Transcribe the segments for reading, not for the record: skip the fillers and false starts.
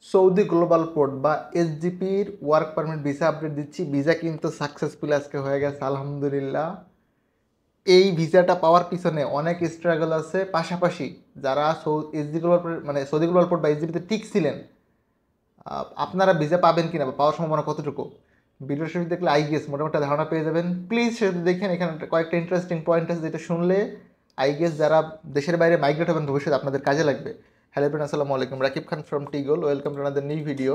Saudi global port বা এসজিপির work permit visa update দিচ্ছি। Visa কিন্তু সাকসেসফুল আজকে হয়ে গেছে আলহামদুলিল্লাহ। এই ভিসাটা পাওয়ার পিছনে অনেক স্ট্রাগল আছে। পাশাপাশি যারা এসজি গ্লোবাল মানে সৌদি গ্লোবাল পোর্ট বা এসজিপিতে টিকছিলেন, আপনারা ভিসা পাবেন কিনা বা পাওয়ার সম্ভাবনা কতটুকু, ভিডিও শেষে দেখলে আই গেস মোটামুটি ধারণা পেয়ে যাবেন। প্লিজ সেটা দেখেন, এখানে কয়েকটা ইন্টারেস্টিং পয়েন্ট আছে যেটা শুনলে আই গেস যারা দেশের বাইরে মাইগ্রেট হবেন ভবিষ্যতে আপনাদের কাজে লাগবে। হ্যালো ফ্রেন্ড, আসসালামু আলাইকুম, রাকিব খান ফ্রম টিগল। Welcome to another new video.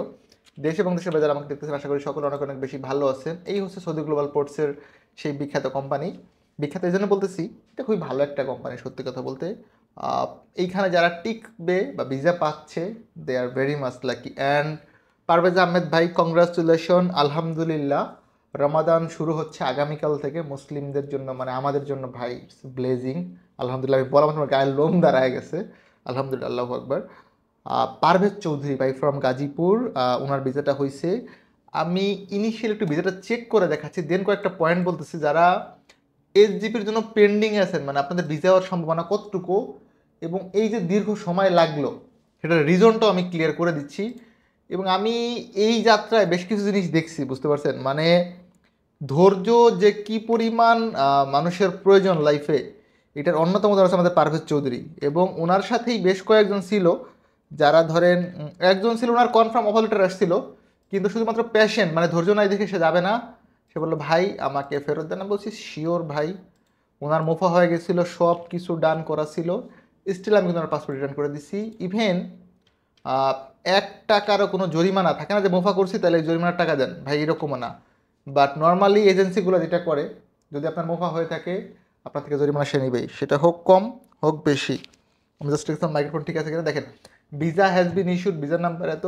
দেশ এবং দেশের বাইরে যারা আমাকে দেখতেছেন আশা করি সকলে অনেক অনেক বেশি ভালো আছেন। এই হচ্ছে সৌদি গ্লোবাল পোর্টসের সেই বিখ্যাত কোম্পানি। বিখ্যাত এই জন্য বলতেছি, এটা খুবই ভালো একটা কোম্পানি সত্যি কথা বলতে। আহ, এইখানে যারা টিকবে বা ভিসা পাচ্ছে, they are very much lucky. And Parvez Ahmed ভাই, কংগ্রাচুলেশন, আলহামদুলিল্লাহ। রমাদান শুরু হচ্ছে আগামীকাল থেকে মুসলিমদের জন্য, মানে আমাদের জন্য ভাই ব্লেজিং। আলহামদুলিল্লাহ, আমি বলা আমার গায়ের লোম দাঁড়ায় গেছে। আলহামদুলিল্লাহ, আল্লাহু আকবার। পারভেজ চৌধুরী ভাই ফ্রম গাজীপুর, ওনার ভিসাটা হয়েছে। আমি ইনিশিয়ালি একটু ভিসাটা চেক করে দেখাচ্ছি, দেন কয়েকটা পয়েন্ট বলতেছি। যারা এসজিপির জন্য পেন্ডিং আছেন, মানে আপনাদের ভিসা হওয়ার সম্ভাবনা কতটুকু এবং এই যে দীর্ঘ সময় লাগলো সেটার রিজনটাও আমি ক্লিয়ার করে দিচ্ছি। এবং আমি এই যাত্রায় বেশ কিছু জিনিস দেখছি, বুঝতে পারছেন, মানে ধৈর্য যে কি পরিমাণ মানুষের প্রয়োজন লাইফে, এটার অন্যতম উদাহরণ হচ্ছে আমাদের পারভেজ চৌধুরী। এবং ওনার সাথেই বেশ কয়েকজন ছিল যারা ধরেন, একজন ছিল ওনার কনফার্ম অফার লেটার আসছিল, কিন্তু শুধুমাত্র পেশেন্ট মানে ধৈর্য নাই দেখে সে যাবে না। সে বললো ভাই আমাকে ফেরত দেন। আমি বলছি শিওর ভাই। ওনার মুফা হয়ে গেছিল, সব কিছু ডান করা ছিল, স্টিল আমি কিন্তু ওনার পাসপোর্ট রিটার্ন করে দিছি। ইভেন 1 টাকারও কোনো জরিমানা থাকে না যে মুফা করছি তাহলে এই জরিমানার টাকা দেন, ভাই এরকমও না। বাট নর্মালি এজেন্সিগুলো যেটা করে, যদি আপনার মুফা হয়ে থাকে আপনার থেকে জরিমানা সে নেবেই, সেটা হোক কম হোক বেশি। আমি জাস্ট দেখলাম মাইক্রোফোন ঠিক আছে কিনা দেখেন। ভিসা হ্যাজ বিন ইস্যুড, ভিসার নাম্বার এত।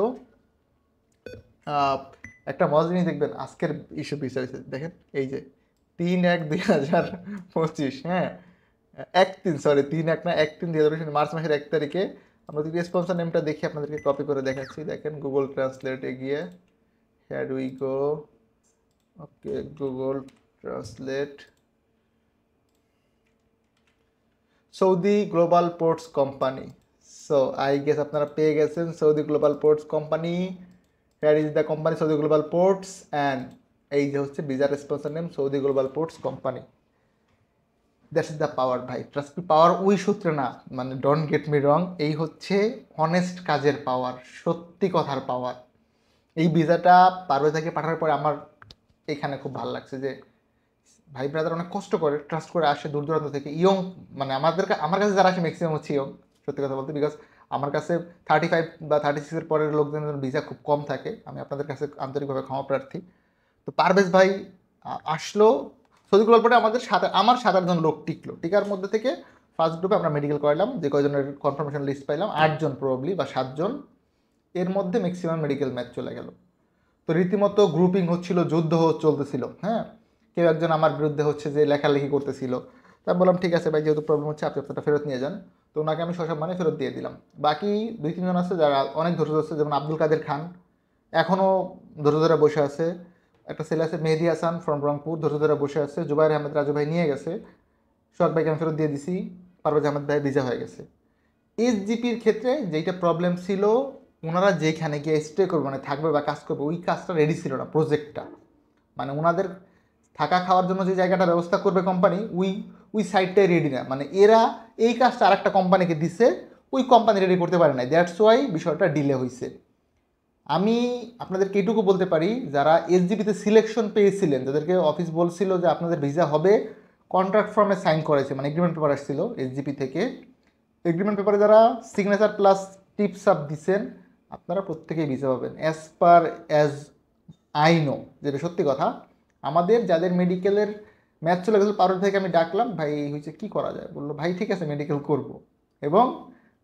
আহ, একটা মজা জিনিস দেখবেন, আজকের ইস্যু ভিসা হয়েছে দেখেন, এই যে 3/1/2025, হ্যাঁ 1/3, সরি 3/1 না 1/3/2025, মার্চ মাসের 1 তারিখে। আমরা যদি স্পন্সর নেমটা দেখি আপনাদেরকে কপি করে দেখাচ্ছি, দেখেন গুগল ট্রান্সলেটে গিয়ে, had we go, okay Google translate, Saudi global ports company. So I guess আপনারা পেয়ে গেছেন সৌদি গ্লোবাল পোর্টস কোম্পানি। হ্যার is the company Saudi global ports and এই যে হচ্ছে ভিসার sponsor name Saudi global ports company. That's is the power ভাই, trust me. পাওয়ার ওই সূত্রে না, মানে ডোন্ট গেট মি রং, এই হচ্ছে অনেস্ট কাজের পাওয়ার, সত্যি কথার পাওয়ার। এই ভিসাটা পারভেজ থেকে পাঠানোর পরে আমার এখানে খুব ভালো লাগছে যে ভাই ব্রাদার অনেক কষ্ট করে ট্রাস্ট করে আসে দূর দূরান্ত থেকে, ইয়ং, মানে আমার কাছে যারা আসে ম্যাক্সিমাম হচ্ছে ইয়ং, সত্যি কথা বলতে। বিকজ আমার কাছে 35 বা 36-এর পরের লোকজনের ভিসা খুব কম থাকে। আমি আপনাদের কাছে আন্তরিকভাবে ক্ষমা প্রার্থী। তো পারভেজ ভাই আসলো সৌদি গল্পটা, আমার 7-8 জন লোক টিকলো। টিকার মধ্যে থেকে ফার্স্ট গ্রুপে আমরা মেডিকেল করালাম, যে কয়জনের কনফার্মেশন লিস্ট পাইলাম 8 জন প্রবাবলি বা 7 জন, এর মধ্যে ম্যাক্সিমাম মেডিকেল ম্যাচ চলে গেল। তো রীতিমতো গ্রুপিং হচ্ছিল, যুদ্ধ চলতেছিল, হ্যাঁ। কেউ একজন আমার বিরুদ্ধে হচ্ছে যে লেখালেখি করতেছিল। তা আমি বললাম ঠিক আছে ভাই, যেহেতু প্রবলেম হচ্ছে আপনি আপনারটা ফেরত নিয়ে যান। তো ওনাকে আমি সসম্মানে ফেরত দিয়ে দিলাম। বাকি 2-3 জন আছে যারা অনেক ধৈর্য ধরছে, যেমন আব্দুল কাদের খান এখনও ধৈর্য ধরে বসে আছে। একটা ছেলে আছে মেহেদি হাসান ফ্রম রংপুর, ধৈর্য ধরে বসে আছে। জুবাইর আহমেদ রাজু ভাই নিয়ে গেছে, সোহাগ ভাইকে আমি ফেরত দিয়ে দিছি। পারভেজ আহমেদ ভাই ভিজা হয়ে গেছে। এসজিপির ক্ষেত্রে যেইটা প্রবলেম ছিল, ওনারা যেখানে গিয়ে স্টে করবে মানে থাকবে বা কাজ করবে, ওই কাজটা রেডি ছিল না, প্রজেক্টটা। মানে ওনাদের থাকা খাওয়ার জন্য যে জায়গাটা ব্যবস্থা করবে কোম্পানি, ওই সাইডটাই রেডি না। মানে এরা এই কাজটা আরেকটা কোম্পানিকে দিছে, ওই কোম্পানি রেডি করতে পারে না, দ্যাটস ওয়াই বিষয়টা ডিলে হয়েছে। আমি আপনাদেরকে এটুকু বলতে পারি, যারা এসজিপিতে সিলেকশন পেয়েছিলেন, যাদেরকে অফিস বলছিল যে আপনাদের ভিসা হবে, কন্ট্রাক্ট ফর্মে সাইন করেছে, মানে এগ্রিমেন্ট পেপার আসছিল এসজিপি থেকে। এগ্রিমেন্ট পেপারে যারা সিগনেচার প্লাস টিপস আপ দিচ্ছেন, আপনারা প্রত্যেকেই ভিসা পাবেন অ্যাজ আই নো, যেটা সত্যি কথা। আমাদের যাদের মেডিকেলের ম্যাচ চলে গেছিলো, পারুল থেকে আমি ডাকলাম, ভাই হয়েছে কী করা যায়, বললো ভাই ঠিক আছে মেডিকেল করব। এবং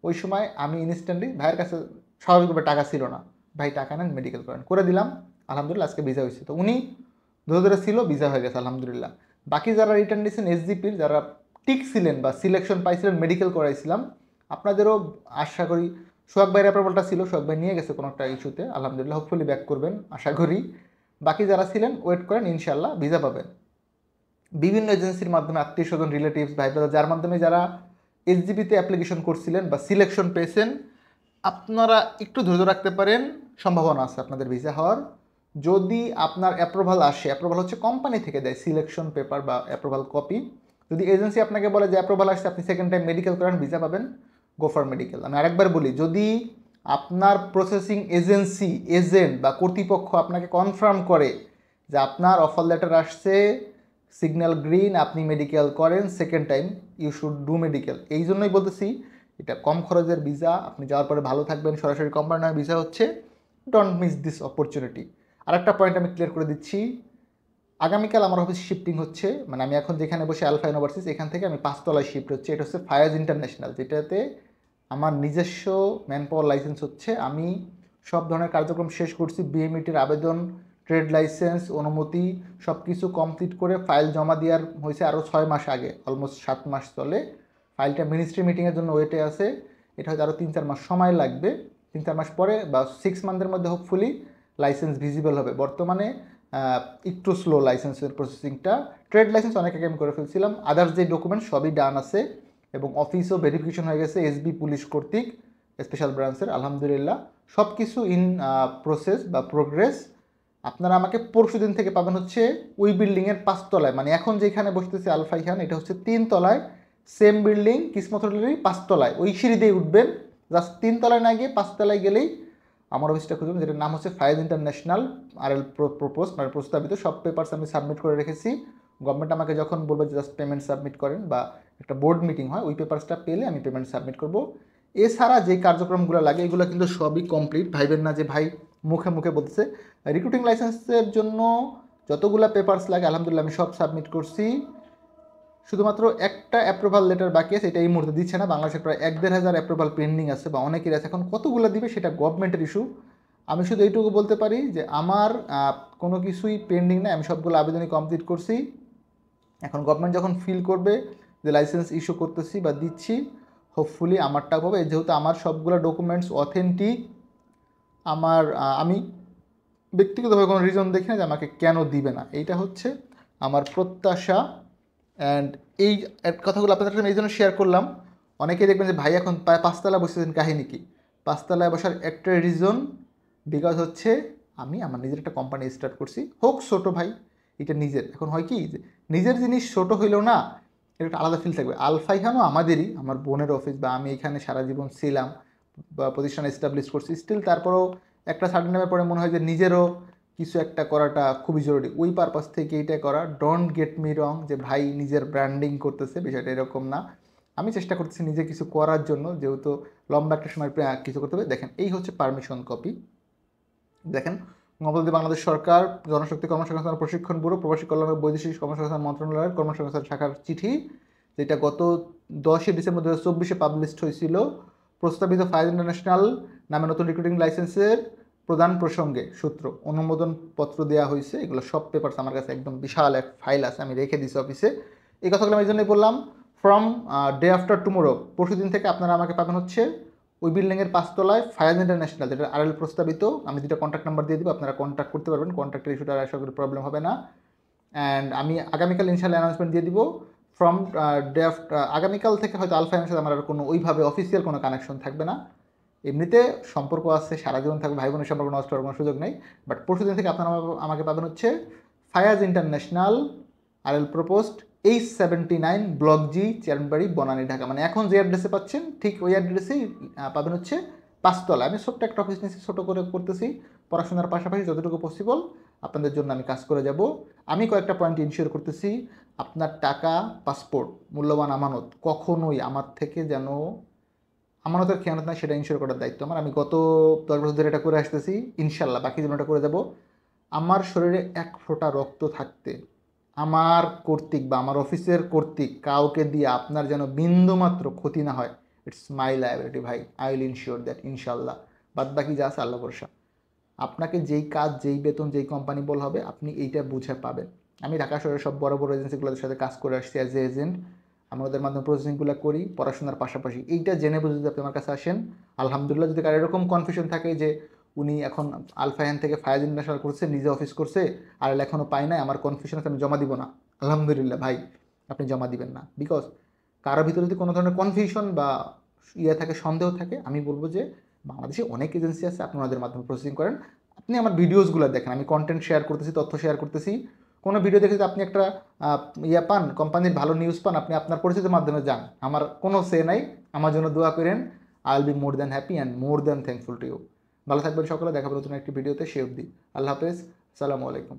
ওই সময় আমি ইনস্ট্যান্টলি, ভাইয়ের কাছে স্বাভাবিকভাবে টাকা ছিল না, ভাই টাকা নেন মেডিকেল করেন, করে দিলাম। আলহামদুলিল্লাহ আজকে ভিসা হয়েছে। তো উনি ধরে ধরে ছিল, ভিসা হয়ে গেছে আলহামদুলিল্লাহ। বাকি যারা রিটার্ন দিয়েছেন এসজিপির, যারা টিক ছিলেন বা সিলেকশন পাইছিলেন, মেডিকেল করাইছিলাম, আপনাদেরও আশা করি, সোহাগ ভাইয়ের অ্যাপ্রুভালটা ছিল, সোহাগ ভাই নিয়ে গেছে কোনো একটা ইস্যুতে, আলহামদুলিল্লাহ, হোপফুলি ব্যাক করবেন আশা করি। বাকি যারা ছিলেন ওয়েট করেন, ইনশাল্লাহ ভিসা পাবেন। বিভিন্ন এজেন্সির মাধ্যমে, আত্মীয় স্বজন, রিলেটিভস, ভাই ব্রাদার, যার মাধ্যমে যারা এসজিপিতে অ্যাপ্লিকেশন করছিলেন বা সিলেকশন পেয়েছেন, আপনারা একটু ধৈর্য রাখতে পারেন, সম্ভাবনা আছে আপনাদের ভিসা হওয়ার। যদি আপনার অ্যাপ্রুভাল আসে, অ্যাপ্রুভাল হচ্ছে কোম্পানি থেকে দেয় সিলেকশন পেপার বা অ্যাপ্রুভাল কপি। যদি এজেন্সি আপনাকে বলে যে অ্যাপ্রুভাল আসছে, আপনি সেকেন্ড টাইম মেডিকেল করেন, ভিসা পাবেন, গো ফর মেডিকেল। আমি আরেকবার বলি, যদি আপনার প্রসেসিং এজেন্সি, এজেন্ট বা কর্তৃপক্ষ আপনাকে কনফার্ম করে যে আপনার অফার লেটার আসছে, সিগন্যাল গ্রিন, আপনি মেডিকেল করেন, second time you should do medical. এই জন্যই বলতেছি এটা কম খরচের ভিসা, আপনি যাওয়ার পরে ভালো থাকবেন, সরাসরি কোম্পানির ভিসা হচ্ছে। Don't miss this opportunity. আরেকটা পয়েন্ট আমি ক্লিয়ার করে দিচ্ছি, আগামীকাল আমার অফিস শিফটিং হচ্ছে, মানে আমি এখন যেখানে বসে আলফা ইউনিভার্সিটি, এখান থেকে আমি 5 তলায় শিফট হচ্ছে। এটা হচ্ছে ফায়াজ ইন্টারন্যাশনাল, যেটাতে আমার নিজস্ব ম্যান পাওয়ার লাইসেন্স হচ্ছে। আমি সব ধরনের কার্যক্রম শেষ করছি, বিএমইটির আবেদন, ট্রেড লাইসেন্স, অনুমতি সব কিছু কমপ্লিট করে ফাইল জমা দেওয়ার হয়েছে আরও 6 মাস আগে, অলমোস্ট 7 মাস চলে। ফাইলটা মিনিস্ট্রি মিটিংয়ের জন্য ওয়েটে আছে, এটা হয়তো আরও 3-4 মাস সময় লাগবে। 3-4 মাস পরে বা 6 মান্থের মধ্যে হোপফুলি লাইসেন্স ভিজিবল হবে। বর্তমানে একটু স্লো লাইসেন্সের প্রসেসিংটা। ট্রেড লাইসেন্স অনেক আগে আমি করে ফেলছিলাম, আদার্স যে ডকুমেন্ট সবই ডান আছে এবং অফিসও ভেরিফিকেশন হয়ে গেছে এসবি পুলিশ কর্তৃক, স্পেশাল ব্রাঞ্চের, আলহামদুলিল্লাহ সব কিছু ইন প্রসেস বা প্রোগ্রেস। আপনারা আমাকে পরশু দিন থেকে পাবেন হচ্ছে ওই বিল্ডিংয়ের 5 তলায়, মানে এখন যেখানে বসতেছে আলফাই খান, এটা হচ্ছে 3 তলায়, সেম বিল্ডিং কিসমত হোটেলেরই 5 তলায়। ওই সিঁড়ি দিয়ে উঠবেন, জাস্ট 3 তলায় না গিয়ে 5 তলায় গেলেই আমার অফিসটা খুঁজবেন, যেটার নাম হচ্ছে ফায়াজ ইন্টারন্যাশনাল। আর এল প্রপোজ মানে প্রস্তাবিত সব পেপারস আমি সাবমিট করে রেখেছি। গভর্নমেন্ট আমাকে যখন বলবে যে জাস্ট পেমেন্ট সাবমিট করেন বা একটা বোর্ড মিটিং হয়, ওই পেপারসটা পেলে আমি পেমেন্ট সাবমিট করব। এছাড়া যে কার্যক্রমগুলো লাগে এগুলো কিন্তু সবই কমপ্লিট, ভাইবেন না যে ভাই মুখে মুখে বলতেছে। রিক্রুটিং লাইসেন্সের জন্য যতগুলো পেপারস লাগে আলহামদুলিল্লাহ আমি সব সাবমিট করছি। শুধুমাত্র একটা অ্যাপ্রুভাল লেটার বাকি আছে, এটা এই মুহূর্তে দিচ্ছে না। বাংলাদেশের প্রায় 1-1.5 হাজার অ্যাপ্রুভাল পেন্ডিং আছে বা অনেকের আছে, এখন কতগুলো দিবে সেটা গভর্নমেন্টের ইস্যু। আমি শুধু এইটুকু বলতে পারি যে আমার কোনো কিছুই পেন্ডিং না, আমি সবগুলো আবেদনই কমপ্লিট করছি। এখন গভর্নমেন্ট যখন ফিল করবে যে লাইসেন্স ইস্যু করতেছি বা দিচ্ছি, হোপফুলি আমারটা পাবে। যেহেতু আমার সবগুলো ডকুমেন্টস অথেন্টিক, আমার আমি ব্যক্তিগতভাবে কোনো রিজন দেখি না যে আমাকে কেন দিবে না, এইটা হচ্ছে আমার প্রত্যাশা। অ্যান্ড এই কথাগুলো আপনাদের সাথে এই জন্য শেয়ার করলাম। অনেকেই দেখবেন যে ভাই এখন প্রায় 5 তলায় বসেছেন, কাহিনী কি? 5 তলায় বসার একটা রিজন বিকজ হচ্ছে আমি আমার নিজের একটা কোম্পানি স্টার্ট করছি, হোক ছোটো ভাই, এটা নিজের। এখন হয় কি যে নিজের জিনিস ছোটো হইলেও না, এটা একটা আলাদা ফিল থাকবে। আলফা এখানেও আমাদেরই, আমার বোনের অফিস, বা আমি এখানে সারা জীবন ছিলাম বা প্রতিষ্ঠান এস্টাবলিশ করছি, স্টিল তারপরেও একটা সার্টেন টাইমের পরে মনে হয় যে নিজেরও কিছু একটা করাটা খুবই জরুরি। ওই পারপাস থেকে এইটা করা। ডোন্ট গেট মি রং যে ভাই নিজের ব্র্যান্ডিং করতেছে, বিষয়টা এরকম না। আমি চেষ্টা করতেছি নিজে কিছু করার জন্য, যেহেতু লম্বা একটা সময় কিছু করতে হবে। দেখেন এই হচ্ছে পারমিশন কপি। দেখেন, নবদ্বীপ বাংলাদেশ সরকার জনশক্তি কর্মসংস্থান প্রশিক্ষণ ব্যুরো, প্রবাসী কল্যাণ ও বৈদেশিক কর্মসংস্থান মন্ত্রণালয়ের কর্মসংস্থান শাখার চিঠি, যেটা গত 10 ডিসেম্বর 2024 পাবলিশড হয়েছিল। প্রস্তাবিত ফায়াজ ইন্টারন্যাশনাল নামে নতুন রিক্রুটিং লাইসেন্সের প্রদান প্রসঙ্গে সূত্র অনুমোদন পত্র দেওয়া হয়েছে। এগুলো সব পেপারস আমার কাছে একদম বিশাল এক ফাইল আছে, আমি রেখে দিয়েছি অফিসে। এই কথাগুলো আমি এই জন্যই বললাম। ফ্রম ডে আফটার টুমোরো, পরশু দিন থেকে আপনারা আমাকে পাবেন হচ্ছে ওই বিল্ডিংয়ের 5 তলায় ফায়াজ ইন্টারন্যাশনাল, যেটা আরএল প্রস্তাবিত। আমি দুটো কন্ট্যাক্ট নাম্বার দিয়ে দিব, আপনারা কন্ট্যাক্ট করতে পারবেন। কন্ট্যাক্টের ইস্যুটা আশা করি প্রবলেম হবে না। অ্যান্ড আমি আগামীকাল ইনশাল্লাহ অ্যানাউন্সমেন্ট দিয়ে দিব। ফ্রম ডে আগামীকাল থেকে হয়তো আলফা এর সাথে আমার আর কোনো ওইভাবে অফিসিয়াল কোনো কানেকশন থাকবে না। এমনিতে সম্পর্ক আছে, সারা জীবন থাকবে, ভাই বোনের সম্পর্ক নষ্ট হওয়ার কোনো সুযোগ নেই। বাট পরশু দিন থেকে আপনারা আমাকে পাবেন হচ্ছে ফায়াজ ইন্টারন্যাশনাল, আরএল প্রপোস্ট, H79 block G, Chairmanbari, Banani, Dhaka. মানে এখন যে অ্যাড্রেসে পাচ্ছেন ঠিক ওই অ্যাড্রেসেই পাবেন হচ্ছে 5 তলা। আমি ছোট্ট একটা অফিস নিয়েছি, ছোটো করে করতেছি, পড়াশোনার পাশাপাশি যতটুকু পসিবল আপনাদের জন্য আমি কাজ করে যাব। আমি কয়েকটা পয়েন্ট ইনশিওর করতেছি, আপনার টাকা, পাসপোর্ট, মূল্যবান আমানত কখনোই আমার থেকে যেন আমানতের খেয়ানত নাই, সেটা ইনশিওর করার দায়িত্ব আমার। আমি গত 10 বছর ধরে এটা করে আসতেছি, ইনশাল্লাহ বাকি জীবনটা করে যাব। আমার শরীরে এক ফোঁটা রক্ত থাকতে আমার কর্তৃক বা আমার অফিসের কর্তৃক কাউকে দিয়ে আপনার যেন বিন্দুমাত্র ক্ষতি না হয়, ইটস মাই লায়াবিলিটি ভাই। আই উইল ইনশিওর দ্যাট ইনশাল্লাহ। বাদ বাকি যা আছে আল্লাহ ভরসা। আপনাকে যেই কাজ, যেই বেতন, যেই কোম্পানি বল হবে, আপনি এইটা বুঝে পাবেন। আমি ঢাকা শহরের সব বড় বড় এজেন্সিগুলোর সাথে কাজ করে আসছি অ্যাজ এ এজেন্ট। আমরা ওদের মাধ্যমে প্রসেসিংগুলো করি পড়াশোনার পাশাপাশি। এইটা জেনে বুঝে যদি আপনি আমার কাছে আসেন, আলহামদুলিল্লাহ। যদি কারো এরকম কনফিউশন থাকে যে উনি এখন আলফা হ্যান থেকে ফায়াজ ইন্টারন্যাশনাল করছে, নিজে অফিস করছে, আর এখনও পাই নাই, আমার কনফিউশন আছে, আমি জমা দিব না, আলহামদুলিল্লাহ ভাই, আপনি জমা দিবেন না। বিকজ কারোর ভিতরে যদি কোনো ধরনের কনফিউশন বা থাকে, সন্দেহ থাকে, আমি বলবো যে বাংলাদেশে অনেক এজেন্সি আছে, আপনি ওনাদের মাধ্যমে প্রসেসিং করেন। আপনি আমার ভিডিওসগুলো দেখেন, আমি কন্টেন্ট শেয়ার করতেছি, তথ্য শেয়ার করতেছি। কোনো ভিডিও দেখে যদি আপনি একটা ইয়ে পান, কোম্পানির ভালো নিউজ পান, আপনি আপনার পরিচিতির মাধ্যমে যান, আমার কোনো সে নাই। আমার জন্য দোয়া করেন। I will be more than happy and more than thankful to you. ভালো থাকবেন সকলে, দেখা হবে নতুন একটি ভিডিওতে। সে অবধি আল্লাহ হাফেজ, আসসালামু আলাইকুম।